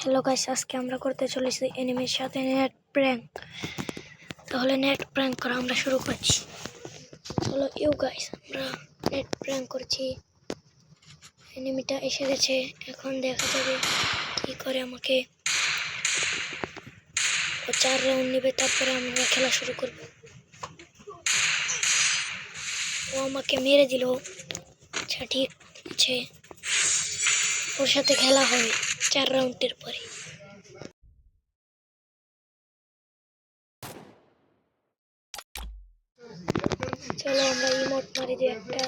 Hello guys, আজকে আমরা করতে চলেছি এনিমির সাথে নেট প্র্যাঙ্ক। তাহলে নেট প্র্যাঙ্ক করা আমরা শুরু করছি। চলো গাইস, আমরা নেট প্র্যাঙ্ক করছি। এনিমিটা এসে গেছে, এখন দেখা যাবে কি করে। আমাকে 4 রাউন্ড নেবে, তারপরে আমরা খেলা শুরু করব। ও আমাকে মেরে দিল। আচ্ছা ঠিক আছে, ওর সাথে খেলা হবে 4 রাউন্ডের পরে। চলো আমরা ইমোট মারি দিই একটা।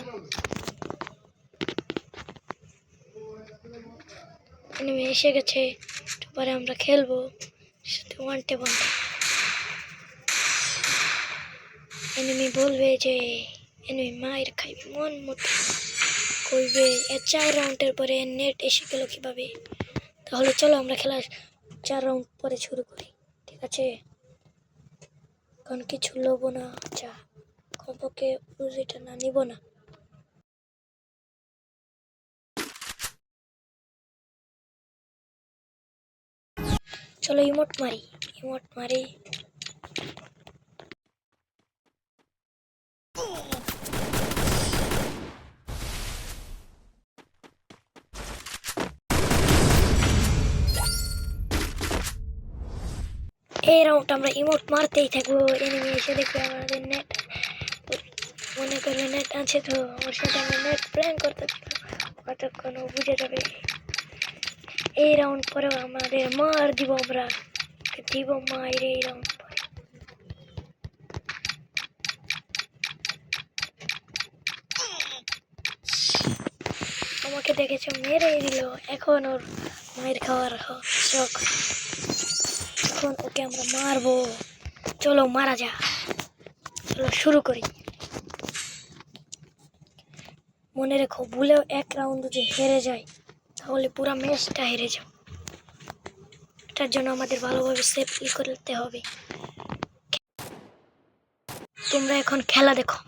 এনিমি এসে গেছে, তারপরে আমরা খেলবো সাথে ওয়ানটে ওয়ান। এনিমি বলবে যে এনিমি মায়ের খাইবে মন মতো করবে। 4 রাউন্ডের পরে নেট এসে গেল কিভাবে? তাহলে চলো আমরা খেলা 4 রাউন্ড পরে শুরু করি, ঠিক আছে? কারণ কিছু লোবো না, আচ্ছা কমপক্ষে উজিটা না নিব না। চলো ইমোট মারি। এই রাউন্ড আমরা ইমোট মারতেই থাকবো। এনিমি এসে দেখবে আমাদের নেট, মনে করবে নেট আছে, তো আমার সাথে আমরা নেট প্ল্যান করতে থাকবো। কতক্ষণ ও বুঝে যাবে। এই রাউন্ড পরে আমাদের মার দিব, আমরা দিব মায়ের। এই রাউন্ড পরে আমাকে দেখেছ, মেরে দিল। এখন ওর মায়ের খাওয়ার শখ, এখন ওকে আমরা মারবো। চলো মারা যা, চলো শুরু করি। মনে রেখো, ভুলেও 1 রাউন্ড যদি হেরে যায় তাহলে পুরো ম্যাচটা হেরে যাও। এটার জন্য আমাদের ভালোভাবে সেফ করতে হবে। তোমরা এখন খেলা দেখো।